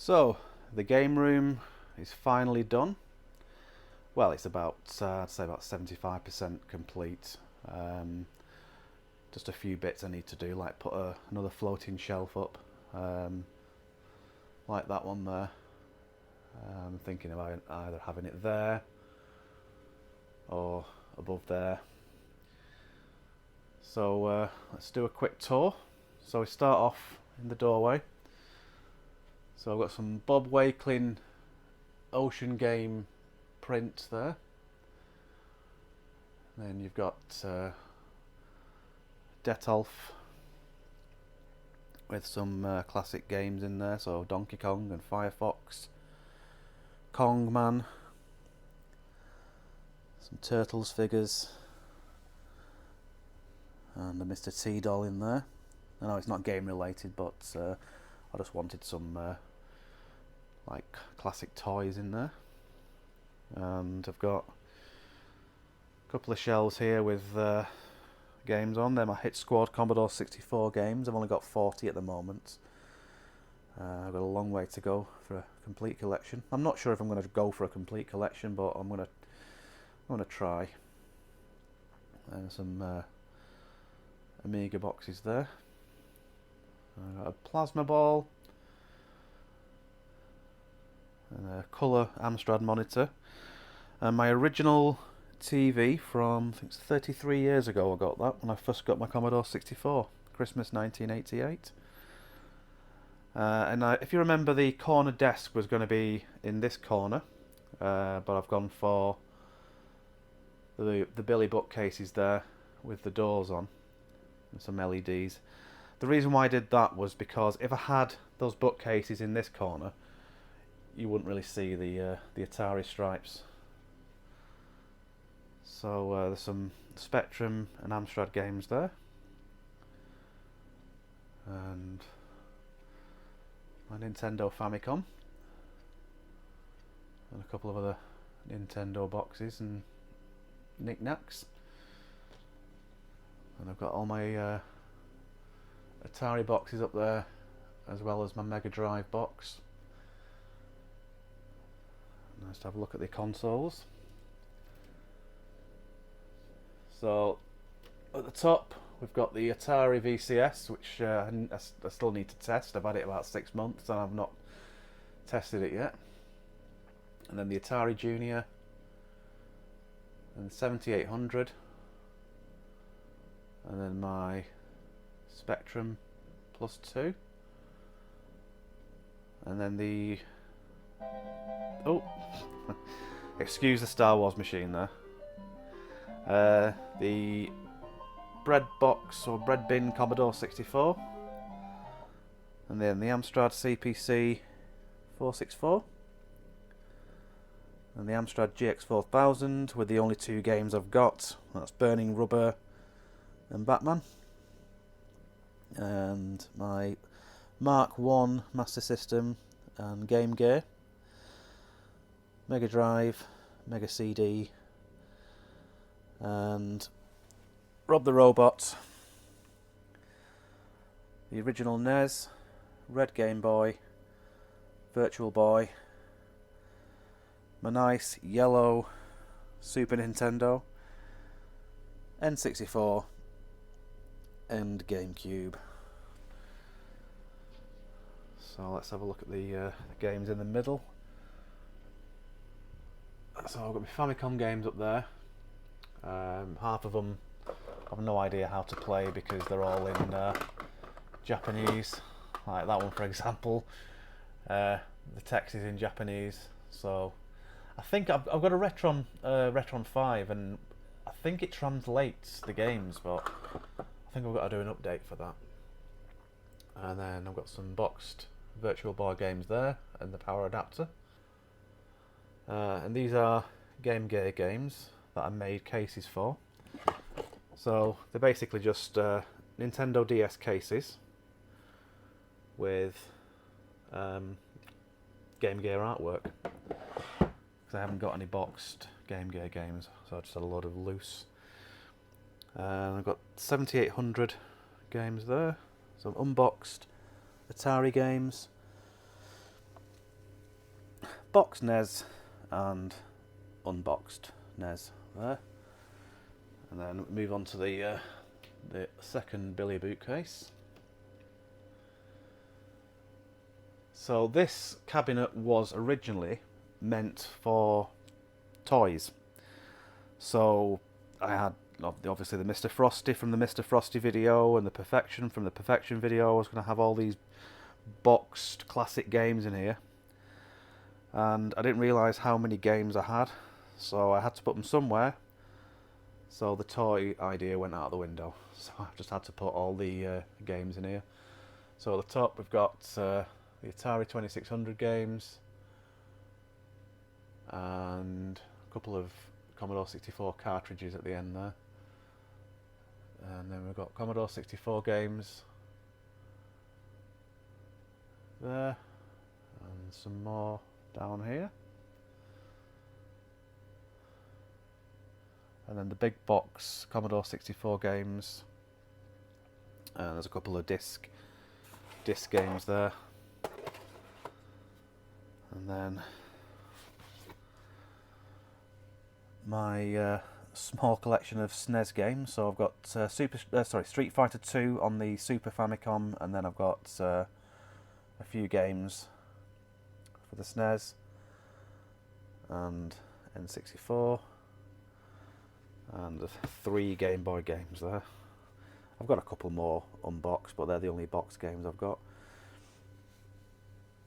So, the game room is finally done. Well, it's about, I'd say about 75% complete. Just a few bits I need to do, like put another floating shelf up, like that one there. I'm thinking about either having it there or above there. So let's do a quick tour. So we start off in the doorway. So I've got some Bob Wakelin Ocean Game print there. Then you've got Detolf with some classic games in there, so Donkey Kong and Firefox, Kong Man, some Turtles figures, and the Mr. T doll in there. I know it's not game related, but I just wanted some like classic toys in there. And I've got a couple of shelves here with games on. They're my Hit Squad Commodore 64 games. I've only got 40 at the moment. I've got a long way to go for a complete collection. I'm not sure if I'm going to go for a complete collection, but I'm going to try. Some Amiga boxes there. I've got a plasma ball and a colour Amstrad monitor, and my original TV from, I think it's 33 years ago I got that, when I first got my Commodore 64, Christmas 1988. If you remember, the corner desk was going to be in this corner, but I've gone for the Billy bookcases there with the doors on and some LEDs. The reason why I did that was because if I had those bookcases in this corner, you wouldn't really see the Atari stripes. So there's some Spectrum and Amstrad games there, and my Nintendo Famicom, and a couple of other Nintendo boxes and knickknacks. And I've got all my Atari boxes up there, as well as my Mega Drive box. Nice to have a look at the consoles. So at the top we've got the Atari VCS, which I still need to test. I've had it about 6 months and I've not tested it yet. And then the Atari Junior and the 7800, and then my Spectrum Plus 2, and then the excuse the Star Wars machine there. The bread box or bread bin Commodore 64, and then the Amstrad CPC 464, and the Amstrad GX4000 with the only two games I've got. That's Burning Rubber and Pac-Man. And my Mark 1 Master System and Game Gear, Mega Drive, Mega CD, and Rob the Robot, the original NES, Red Game Boy, Virtual Boy, my nice yellow Super Nintendo, N64, and GameCube. So let's have a look at the games in the middle. So I've got my Famicom games up there. Half of them I've no idea how to play because they're all in Japanese, like that one for example. The text is in Japanese, so I think I've got a Retron 5, and I think it translates the games, but I think I've got to do an update for that. And then I've got some boxed Virtual Boy games there, and the power adapter. And these are Game Gear games that I made cases for. So they're basically just Nintendo DS cases with Game Gear artwork, because I haven't got any boxed Game Gear games, so I just had a lot of loose. I've got 7800 games there, some unboxed Atari games, boxed NES and unboxed NES there. And then move on to the second Billy bootcase. So this cabinet was originally meant for toys. So I had obviously the Mr. Frosty from the Mr. Frosty video and the Perfection from the Perfection video. I was going to have all these boxed classic games in here. And I didn't realise how many games I had, so I had to put them somewhere. So the toy idea went out the window. So I just had to put all the games in here. So at the top we've got the Atari 2600 games and a couple of Commodore 64 cartridges at the end there. And then we've got Commodore 64 games there, and some more down here. And then the big box Commodore 64 games, and there's a couple of disc games there. And then my small collection of SNES games. So I've got Street Fighter 2 on the Super Famicom, and then I've got a few games for the SNES and N64, and 3 Game Boy games there. I've got a couple more unboxed, but they're the only boxed games I've got.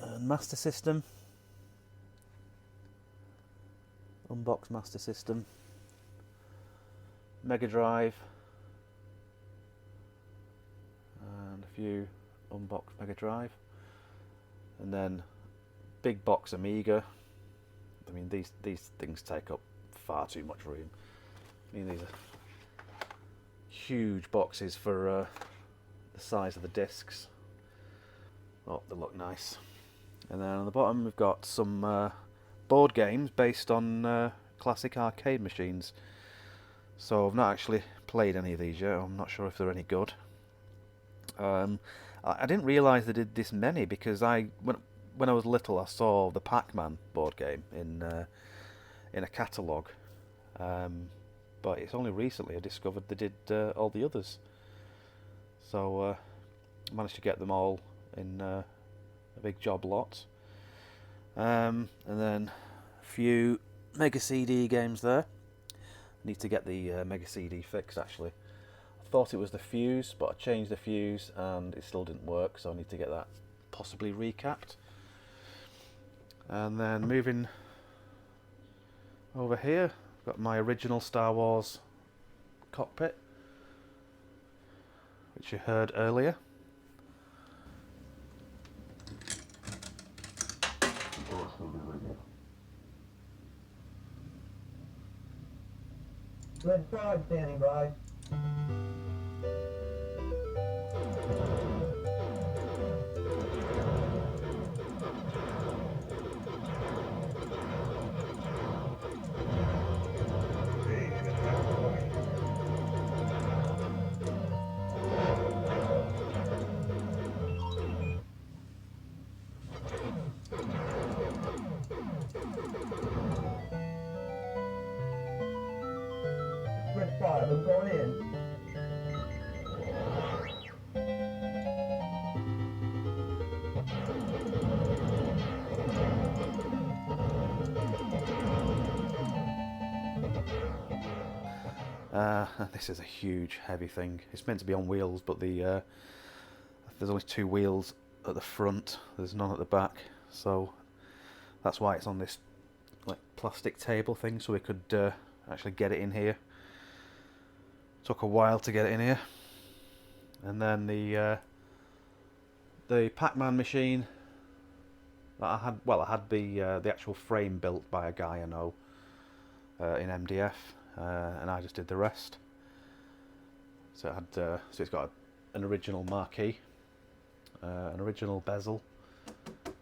And Master System. Unboxed Master System. Mega Drive. And a few unboxed Mega Drive. And then big box Amiga. I mean, these things take up far too much room. I mean, these are huge boxes for the size of the discs. Oh, they look nice. And then on the bottom we've got some board games based on classic arcade machines. So I've not actually played any of these yet. I'm not sure if they're any good. I didn't realise they did this many, because when I was little I saw the Pac-man board game in a catalogue. But it's only recently I discovered they did all the others. So I managed to get them all in a big job lot. And then a few Mega CD games there. Need to get the Mega CD fixed actually. I thought it was the fuse, but I changed the fuse and it still didn't work, so I need to get that possibly recapped. And then moving over here, I've got my original Star Wars cockpit, which you heard earlier. Red 5 standing by. Red 5, I'm going in. This is a huge heavy thing. It's meant to be on wheels, but there's only 2 wheels at the front, there's none at the back, so that's why it's on this like plastic table thing, so we could actually get it in here. Took a while to get it in here. And then the Pac-Man machine that I had, well, I had the actual frame built by a guy I know in MDF, and I just did the rest. So it had, so it's got an original marquee, an original bezel,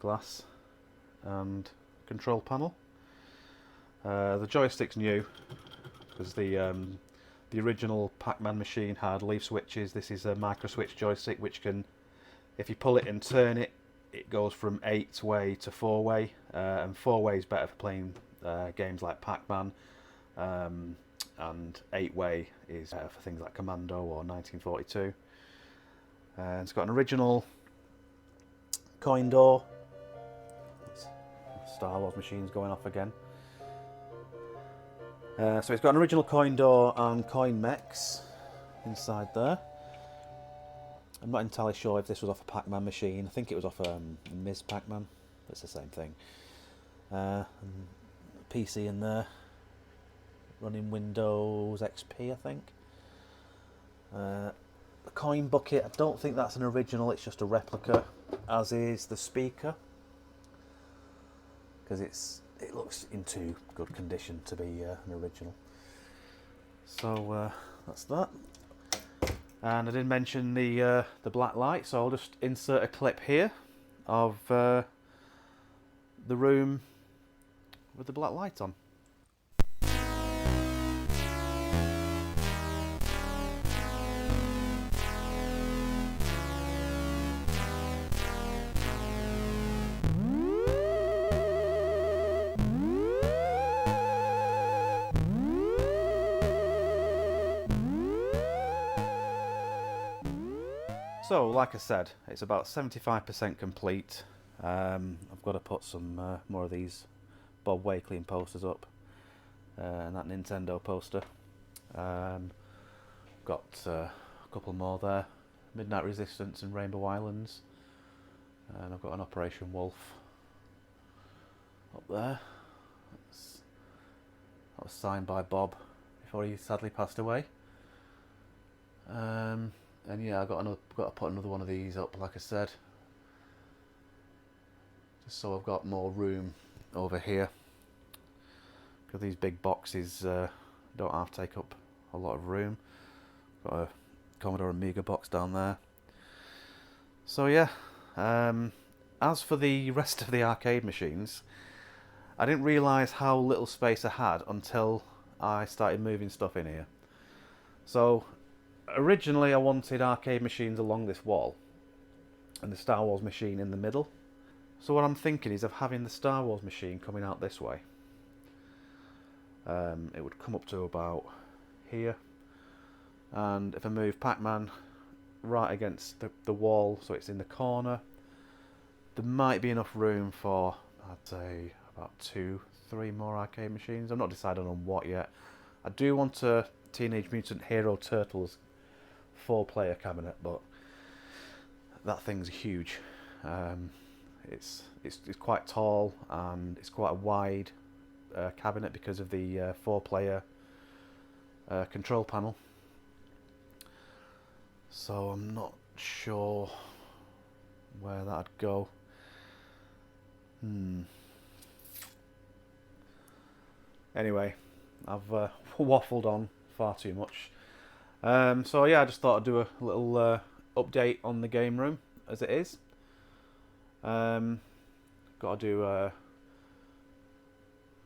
glass, and control panel. The joystick's new because the original Pac-Man machine had leaf switches. This is a micro switch joystick which can, if you pull it and turn it, it goes from 8-way to 4-way, and 4-way is better for playing games like Pac-Man, and 8-way is better for things like Commando or 1942. And it's got an original coin door. Star Wars machine's going off again. So it's got an original coin door and coin mechs inside there. I'm not entirely sure if this was off a Pac-Man machine. I think it was off Ms. Pac-Man. It's the same thing. And PC in there, running Windows XP, I think. The coin bucket, I don't think that's an original, it's just a replica, as is the speaker, because it looks in too good condition to be an original. So that's that. And I didn't mention the black light, so I'll just insert a clip here of the room with the black light on. So, like I said, it's about 75% complete. I've got to put some more of these Bob Wakelin posters up, and that Nintendo poster. Got a couple more there, Midnight Resistance and Rainbow Islands, and I've got an Operation Wolf up there. That was signed by Bob before he sadly passed away. And yeah, I've got to put another one of these up, like I said, just so I've got more room over here, because these big boxes don't have to take up a lot of room. Got a Commodore Amiga box down there. So yeah, as for the rest of the arcade machines, I didn't realise how little space I had until I started moving stuff in here. So originally I wanted arcade machines along this wall and the Star Wars machine in the middle. So what I'm thinking is of having the Star Wars machine coming out this way. It would come up to about here, and if I move Pac-Man right against the wall so it's in the corner, there might be enough room for, I'd say, about 2-3 more arcade machines. I'm not decided on what yet. I do want a Teenage Mutant Hero Turtles 4-player cabinet, but that thing's huge. It's quite tall, and it's quite a wide cabinet because of the 4-player control panel. So I'm not sure where that'd go. Anyway, I've waffled on far too much. So yeah, I just thought I'd do a little update on the game room as it is. Got to do a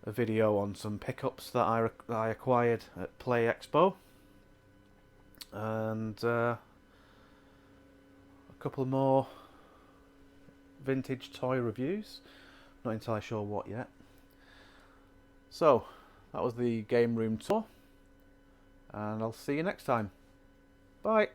video on some pickups that I acquired at Play Expo, and a couple more vintage toy reviews. Not entirely sure what yet. So that was the game room tour, and I'll see you next time. Bye.